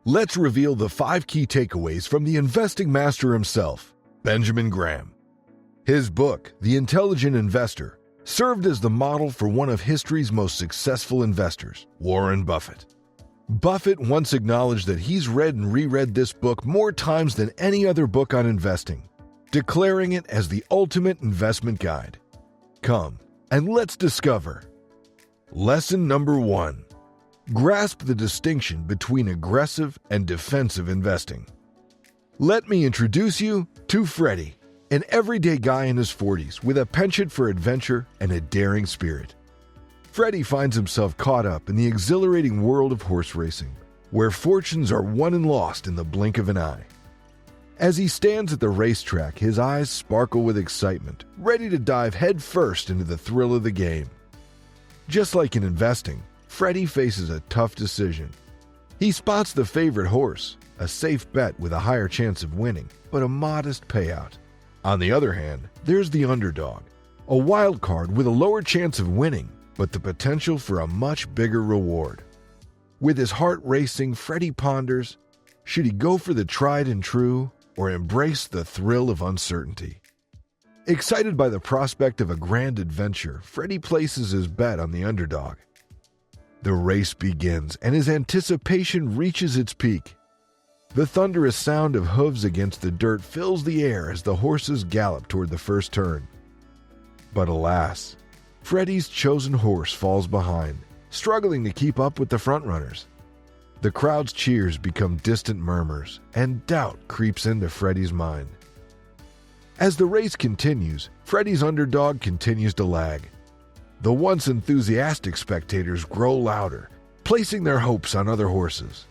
Let's reveal the 5 key takeaways from the investing master himself, Benjamin Graham. His book, The Intelligent Investor, served as the model for one of history's most successful investors, Warren Buffett. Buffett once acknowledged that he's read and reread this book more times than any other book on investing, declaring it as the ultimate investment guide. Come, and let's discover. Lesson number 1. Grasp the distinction between aggressive and defensive investing. Let me introduce you to Freddy, an everyday guy in his 40s with a penchant for adventure and a daring spirit. Freddy finds himself caught up in the exhilarating world of horse racing, where fortunes are won and lost in the blink of an eye. As he stands at the racetrack, his eyes sparkle with excitement, ready to dive headfirst into the thrill of the game. Just like in investing, Freddy faces a tough decision. He spots the favorite horse, a safe bet with a higher chance of winning, but a modest payout. On the other hand, there's the underdog, a wild card with a lower chance of winning, but the potential for a much bigger reward. With his heart racing, Freddy ponders, should he go for the tried and true or embrace the thrill of uncertainty? Excited by the prospect of a grand adventure, Freddy places his bet on the underdog. The race begins, and his anticipation reaches its peak. The thunderous sound of hooves against the dirt fills the air as the horses gallop toward the first turn. But alas, Freddy's chosen horse falls behind, struggling to keep up with the frontrunners. The crowd's cheers become distant murmurs, and doubt creeps into Freddy's mind. As the race continues, Freddy's underdog continues to lag. The once enthusiastic spectators grow louder, placing their hopes on other horses,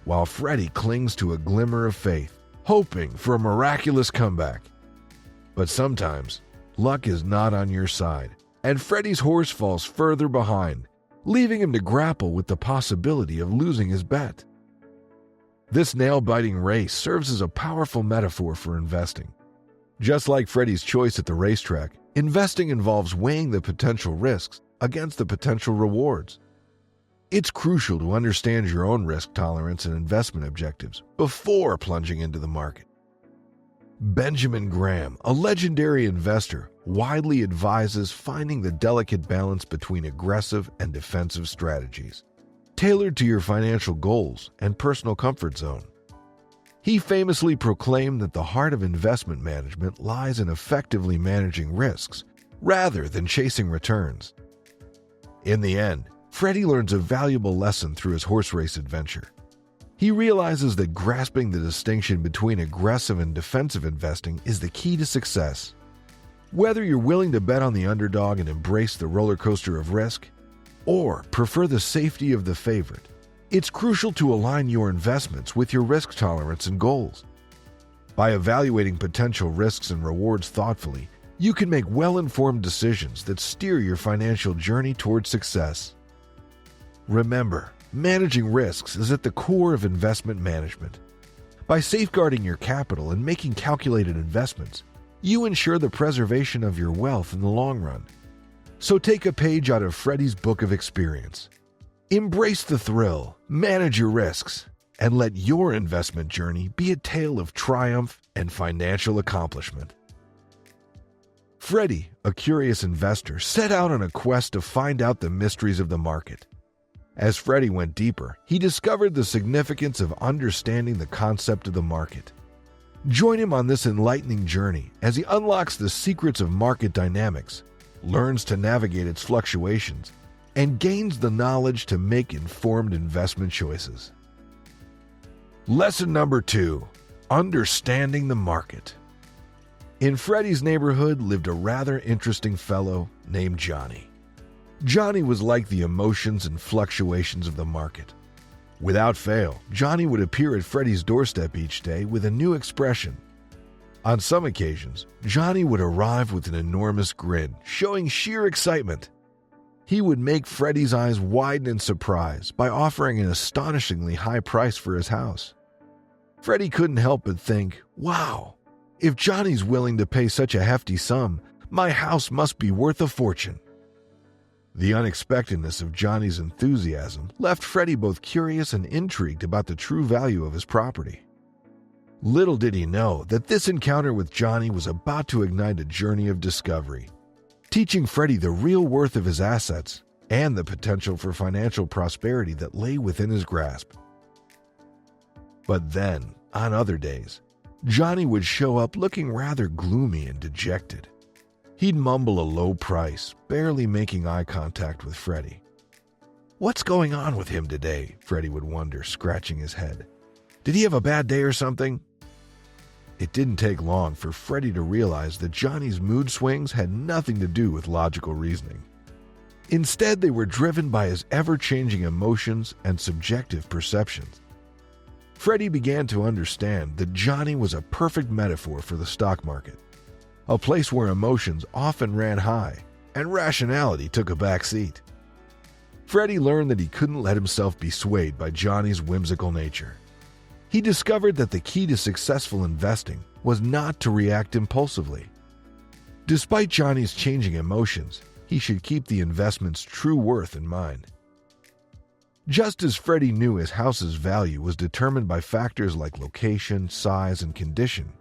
while Freddy clings to a glimmer of faith, hoping for a miraculous comeback. But sometimes, luck is not on your side, and Freddy's horse falls further behind, leaving him to grapple with the possibility of losing his bet. This nail-biting race serves as a powerful metaphor for investing. Just like Freddy's choice at the racetrack, investing involves weighing the potential risks against the potential rewards. It's crucial to understand your own risk tolerance and investment objectives before plunging into the market. Benjamin Graham, a legendary investor, widely advises finding the delicate balance between aggressive and defensive strategies, tailored to your financial goals and personal comfort zone. He famously proclaimed that the heart of investment management lies in effectively managing risks rather than chasing returns. In the end, Freddy learns a valuable lesson through his horse race adventure. He realizes that grasping the distinction between aggressive and defensive investing is the key to success. Whether you're willing to bet on the underdog and embrace the roller coaster of risk, or prefer the safety of the favorite, it's crucial to align your investments with your risk tolerance and goals. By evaluating potential risks and rewards thoughtfully, you can make well-informed decisions that steer your financial journey towards success. Remember, managing risks is at the core of investment management. By safeguarding your capital and making calculated investments, you ensure the preservation of your wealth in the long run. So take a page out of Freddy's book of experience. Embrace the thrill, manage your risks, and let your investment journey be a tale of triumph and financial accomplishment. Freddy, a curious investor, set out on a quest to find out the mysteries of the market. As Freddy went deeper, he discovered the significance of understanding the concept of the market. Join him on this enlightening journey as he unlocks the secrets of market dynamics, learns to navigate its fluctuations, and gains the knowledge to make informed investment choices. Lesson number 2. Understanding the market. In Freddy's neighborhood lived a rather interesting fellow named Johnny. Johnny was like the emotions and fluctuations of the market. Without fail, Johnny would appear at Freddy's doorstep each day with a new expression. On some occasions, Johnny would arrive with an enormous grin, showing sheer excitement. He would make Freddy's eyes widen in surprise by offering an astonishingly high price for his house. Freddy couldn't help but think, wow, if Johnny's willing to pay such a hefty sum, my house must be worth a fortune. The unexpectedness of Johnny's enthusiasm left Freddy both curious and intrigued about the true value of his property. Little did he know that this encounter with Johnny was about to ignite a journey of discovery, teaching Freddy the real worth of his assets and the potential for financial prosperity that lay within his grasp. But then, on other days, Johnny would show up looking rather gloomy and dejected. He'd mumble a low price, barely making eye contact with Freddy. "What's going on with him today?" Freddy would wonder, scratching his head. "Did he have a bad day or something?" It didn't take long for Freddy to realize that Johnny's mood swings had nothing to do with logical reasoning. Instead, they were driven by his ever-changing emotions and subjective perceptions. Freddy began to understand that Johnny was a perfect metaphor for the stock market, a place where emotions often ran high and rationality took a back seat. Freddy learned that he couldn't let himself be swayed by Johnny's whimsical nature. He discovered that the key to successful investing was not to react impulsively. Despite Johnny's changing emotions, he should keep the investment's true worth in mind. Just as Freddy knew his house's value was determined by factors like location, size, and condition,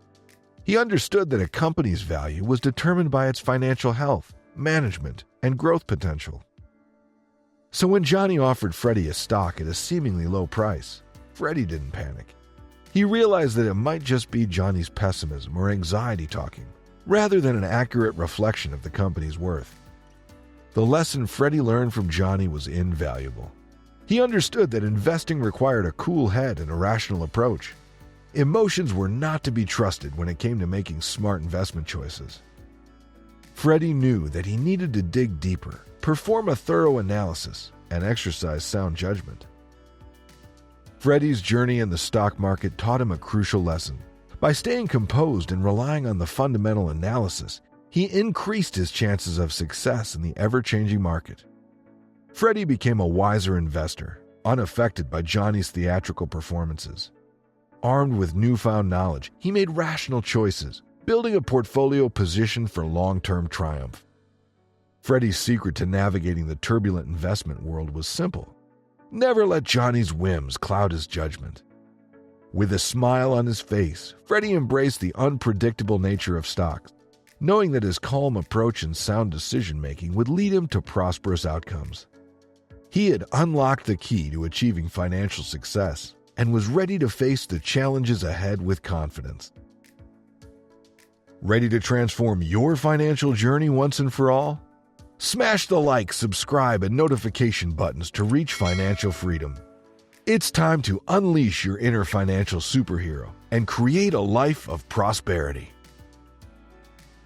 he understood that a company's value was determined by its financial health, management, and growth potential. So when Johnny offered Freddy a stock at a seemingly low price, Freddy didn't panic. He realized that it might just be Johnny's pessimism or anxiety talking, rather than an accurate reflection of the company's worth. The lesson Freddy learned from Johnny was invaluable. He understood that investing required a cool head and a rational approach. Emotions were not to be trusted when it came to making smart investment choices. Freddy knew that he needed to dig deeper, perform a thorough analysis, and exercise sound judgment. Freddy's journey in the stock market taught him a crucial lesson. By staying composed and relying on the fundamental analysis, he increased his chances of success in the ever-changing market. Freddy became a wiser investor, unaffected by Johnny's theatrical performances. Armed with newfound knowledge, he made rational choices, building a portfolio positioned for long-term triumph. Freddy's secret to navigating the turbulent investment world was simple. Never let Johnny's whims cloud his judgment. With a smile on his face, Freddy embraced the unpredictable nature of stocks, knowing that his calm approach and sound decision-making would lead him to prosperous outcomes. He had unlocked the key to achieving financial success and was ready to face the challenges ahead with confidence. Ready to transform your financial journey once and for all? Smash the like, subscribe, and notification buttons to reach financial freedom. It's time to unleash your inner financial superhero and create a life of prosperity.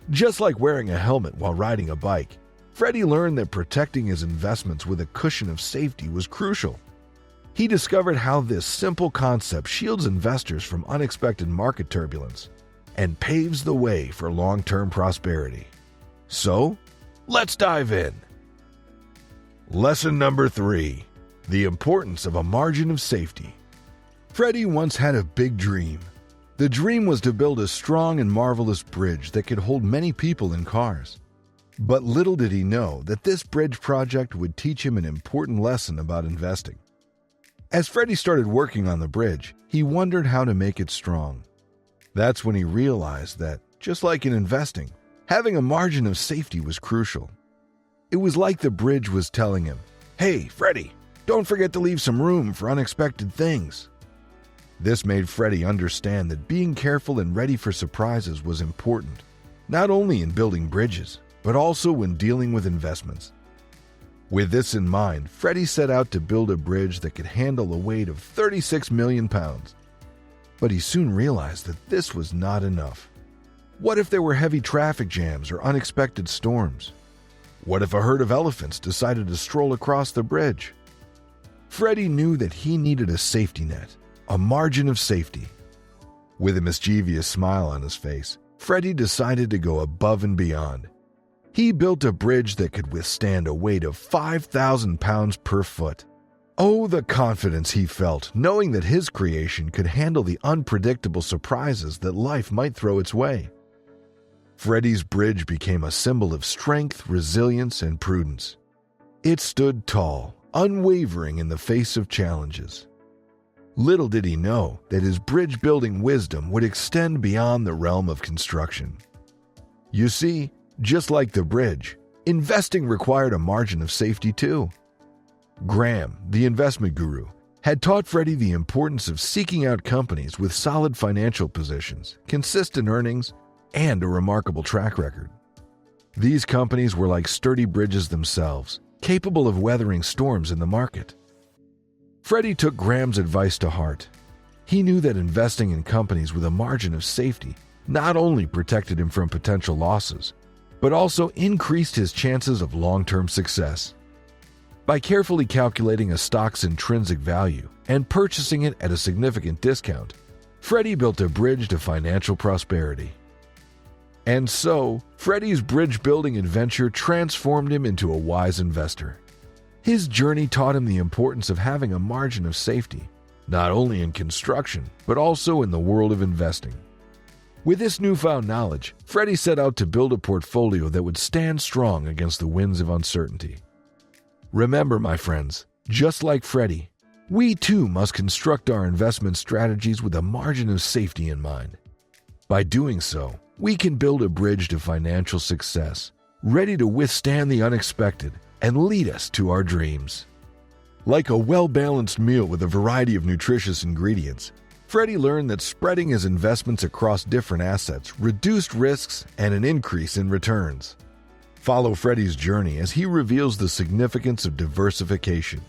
Just like wearing a helmet while riding a bike, Freddy learned that protecting his investments with a cushion of safety was crucial. He discovered how this simple concept shields investors from unexpected market turbulence and paves the way for long-term prosperity. So, let's dive in. Lesson number 3. The importance of a margin of safety. Freddy once had a big dream. The dream was to build a strong and marvelous bridge that could hold many people and cars. But little did he know that this bridge project would teach him an important lesson about investing. As Freddy started working on the bridge, he wondered how to make it strong. That's when he realized that, just like in investing, having a margin of safety was crucial. It was like the bridge was telling him, "Hey, Freddy, don't forget to leave some room for unexpected things." This made Freddy understand that being careful and ready for surprises was important, not only in building bridges, but also when dealing with investments. With this in mind, Freddy set out to build a bridge that could handle a weight of 36 million pounds. But he soon realized that this was not enough. What if there were heavy traffic jams or unexpected storms? What if a herd of elephants decided to stroll across the bridge? Freddy knew that he needed a safety net, a margin of safety. With a mischievous smile on his face, Freddy decided to go above and beyond. He built a bridge that could withstand a weight of 5,000 pounds per foot. Oh, the confidence he felt, knowing that his creation could handle the unpredictable surprises that life might throw its way. Freddy's bridge became a symbol of strength, resilience, and prudence. It stood tall, unwavering in the face of challenges. Little did he know that his bridge-building wisdom would extend beyond the realm of construction. You see, just like the bridge, investing required a margin of safety too. Graham, the investment guru, had taught Freddy the importance of seeking out companies with solid financial positions, consistent earnings, and a remarkable track record. These companies were like sturdy bridges themselves, capable of weathering storms in the market. Freddy took Graham's advice to heart. He knew that investing in companies with a margin of safety not only protected him from potential losses, but also increased his chances of long-term success. By carefully calculating a stock's intrinsic value and purchasing it at a significant discount, Freddy built a bridge to financial prosperity. And so, Freddy's bridge-building adventure transformed him into a wise investor. His journey taught him the importance of having a margin of safety, not only in construction, but also in the world of investing. With this newfound knowledge, Freddy set out to build a portfolio that would stand strong against the winds of uncertainty. Remember, my friends, just like Freddy, we too must construct our investment strategies with a margin of safety in mind. By doing so, we can build a bridge to financial success, ready to withstand the unexpected and lead us to our dreams. Like a well-balanced meal with a variety of nutritious ingredients, Freddy learned that spreading his investments across different assets reduced risks and an increase in returns. Follow Freddy's journey as he reveals the significance of diversification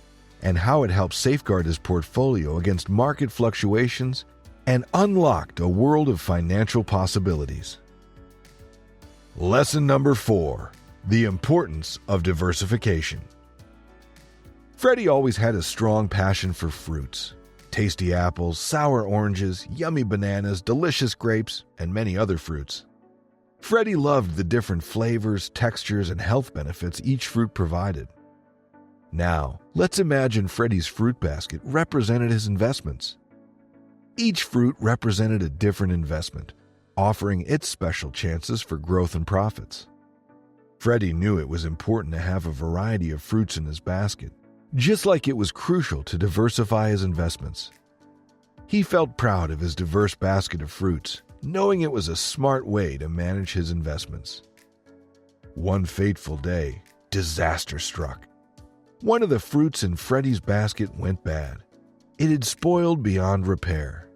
and how it helps safeguard his portfolio against market fluctuations and unlocked a world of financial possibilities. Lesson number 4. The importance of diversification. Freddy always had a strong passion for fruits. Tasty apples, sour oranges, yummy bananas, delicious grapes, and many other fruits. Freddy loved the different flavors, textures, and health benefits each fruit provided. Now, let's imagine Freddy's fruit basket represented his investments. Each fruit represented a different investment, offering its special chances for growth and profits. Freddy knew it was important to have a variety of fruits in his basket, just like it was crucial to diversify his investments. He felt proud of his diverse basket of fruits, knowing it was a smart way to manage his investments. One fateful day, disaster struck. One of the fruits in Freddy's basket went bad. It had spoiled beyond repair.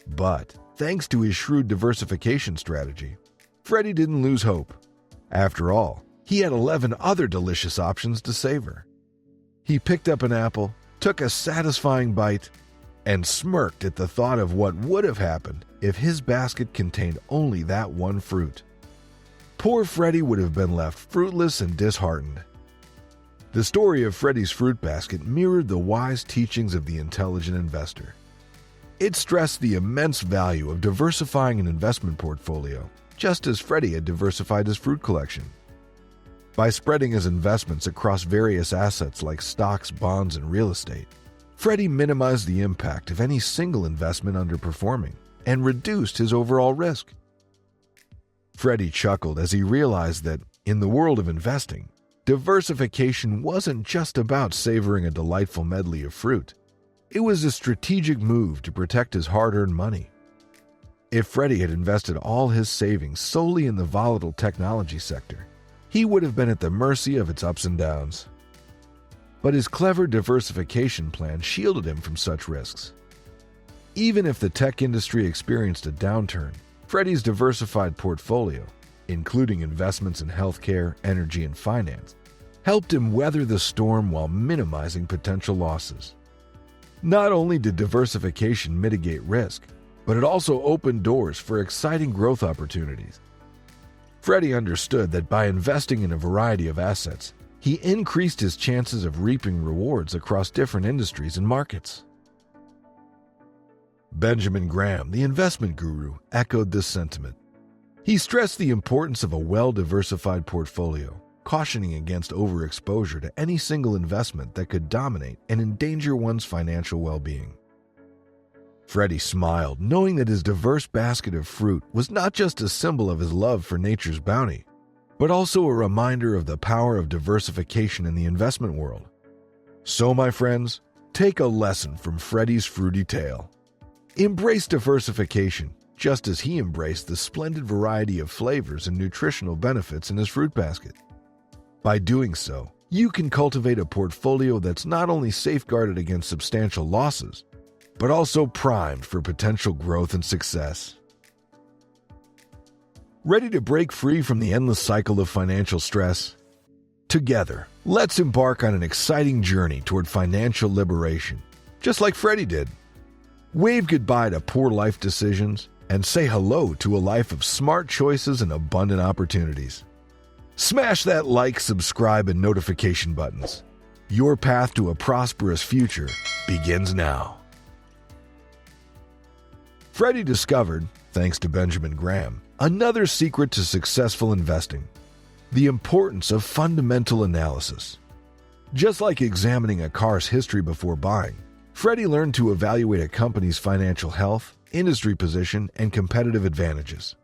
But, thanks to his shrewd diversification strategy, Freddy didn't lose hope. After all, he had 11 other delicious options to savor. He picked up an apple, took a satisfying bite, and smirked at the thought of what would have happened if his basket contained only that one fruit. Poor Freddy would have been left fruitless and disheartened. The story of Freddy's fruit basket mirrored the wise teachings of the intelligent investor. It stressed the immense value of diversifying an investment portfolio, just as Freddy had diversified his fruit collection. By spreading his investments across various assets like stocks, bonds, and real estate, Freddy minimized the impact of any single investment underperforming and reduced his overall risk. Freddy chuckled as he realized that, in the world of investing, diversification wasn't just about savoring a delightful medley of fruit. It was a strategic move to protect his hard-earned money. If Freddy had invested all his savings solely in the volatile technology sector, he would have been at the mercy of its ups and downs. But his clever diversification plan shielded him from such risks. Even if the tech industry experienced a downturn, Freddy's diversified portfolio, including investments in healthcare, energy, and finance, helped him weather the storm while minimizing potential losses. Not only did diversification mitigate risk, but it also opened doors for exciting growth opportunities. Freddy understood that by investing in a variety of assets, he increased his chances of reaping rewards across different industries and markets. Benjamin Graham, the investment guru, echoed this sentiment. He stressed the importance of a well-diversified portfolio, cautioning against overexposure to any single investment that could dominate and endanger one's financial well-being. Freddy smiled, knowing that his diverse basket of fruit was not just a symbol of his love for nature's bounty, but also a reminder of the power of diversification in the investment world. So, my friends, take a lesson from Freddy's fruity tale. Embrace diversification, just as he embraced the splendid variety of flavors and nutritional benefits in his fruit basket. By doing so, you can cultivate a portfolio that's not only safeguarded against substantial losses, but also primed for potential growth and success. Ready to break free from the endless cycle of financial stress? Together, let's embark on an exciting journey toward financial liberation, just like Freddy did. Wave goodbye to poor life decisions and say hello to a life of smart choices and abundant opportunities. Smash that like, subscribe, and notification buttons. Your path to a prosperous future begins now. Freddy discovered, thanks to Benjamin Graham, another secret to successful investing: the importance of fundamental analysis. Just like examining a car's history before buying, Freddy learned to evaluate a company's financial health, industry position, and competitive advantages.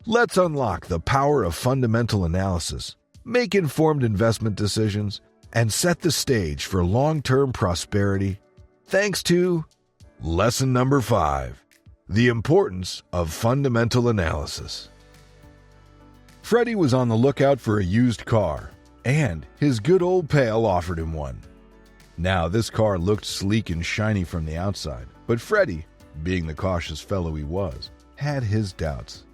Let's unlock the power of fundamental analysis, make informed investment decisions, and set the stage for long-term prosperity thanks to Lesson number 5. The importance of fundamental analysis. Freddy was on the lookout for a used car, and his good old pal offered him one. Now, this car looked sleek and shiny from the outside, but Freddy, being the cautious fellow he was, had his doubts.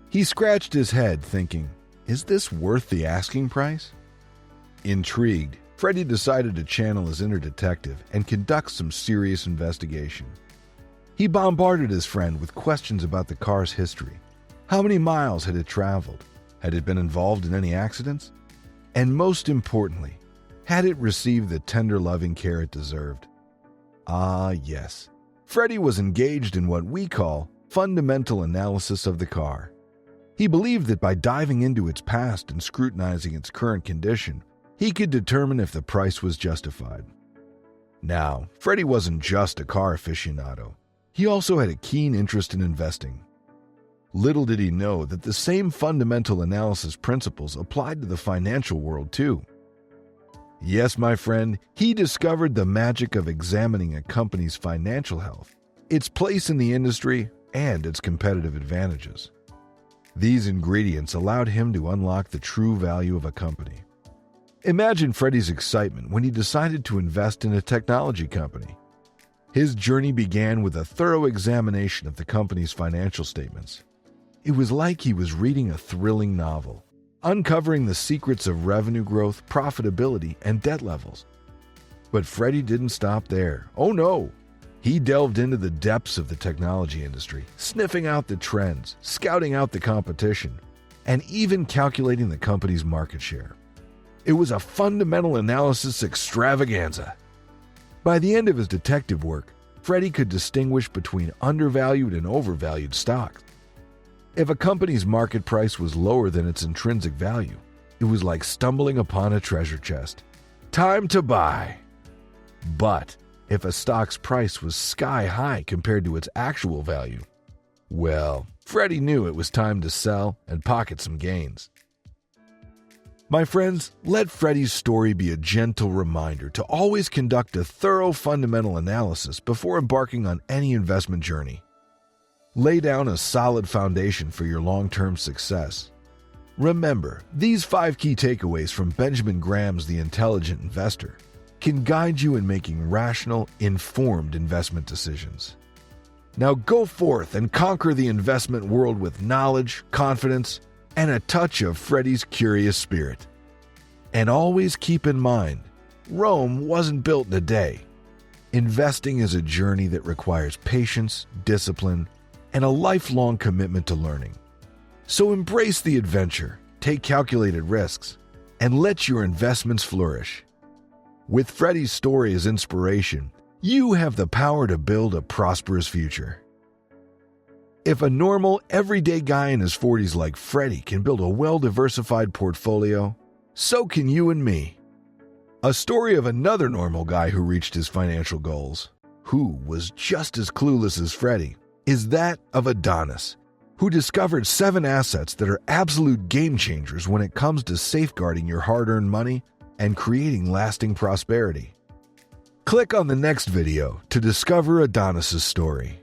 He scratched his head, thinking, "Is this worth the asking price?" Intrigued, Freddy decided to channel his inner detective and conduct some serious investigation. He bombarded his friend with questions about the car's history. How many miles had it traveled? Had it been involved in any accidents? And most importantly, had it received the tender loving care it deserved? Ah, yes. Freddy was engaged in what we call fundamental analysis of the car. He believed that by diving into its past and scrutinizing its current condition, he could determine if the price was justified. Now, Freddy wasn't just a car aficionado. He also had a keen interest in investing. Little did he know that the same fundamental analysis principles applied to the financial world too. Yes, my friend, he discovered the magic of examining a company's financial health, its place in the industry, and its competitive advantages. These ingredients allowed him to unlock the true value of a company. Imagine Freddy's excitement when he decided to invest in a technology company. His journey began with a thorough examination of the company's financial statements. It was like he was reading a thrilling novel, uncovering the secrets of revenue growth, profitability, and debt levels. But Freddy didn't stop there. Oh no! He delved into the depths of the technology industry, sniffing out the trends, scouting out the competition, and even calculating the company's market share. It was a fundamental analysis extravaganza. By the end of his detective work, Freddy could distinguish between undervalued and overvalued stocks. If a company's market price was lower than its intrinsic value, it was like stumbling upon a treasure chest. Time to buy! But if a stock's price was sky high compared to its actual value, well, Freddy knew it was time to sell and pocket some gains. My friends, let Freddy's story be a gentle reminder to always conduct a thorough fundamental analysis before embarking on any investment journey. Lay down a solid foundation for your long-term success. Remember, these 5 key takeaways from Benjamin Graham's The Intelligent Investor can guide you in making rational, informed investment decisions. Now go forth and conquer the investment world with knowledge, confidence, and a touch of Freddy's curious spirit. And always keep in mind, Rome wasn't built in a day. Investing is a journey that requires patience, discipline, and a lifelong commitment to learning. So embrace the adventure, take calculated risks, and let your investments flourish. With Freddy's story as inspiration, you have the power to build a prosperous future. If a normal, everyday guy in his 40s like Freddy can build a well-diversified portfolio, so can you and me. A story of another normal guy who reached his financial goals, who was just as clueless as Freddy, is that of Adonis, who discovered 7 assets that are absolute game changers when it comes to safeguarding your hard-earned money and creating lasting prosperity. Click on the next video to discover Adonis's story.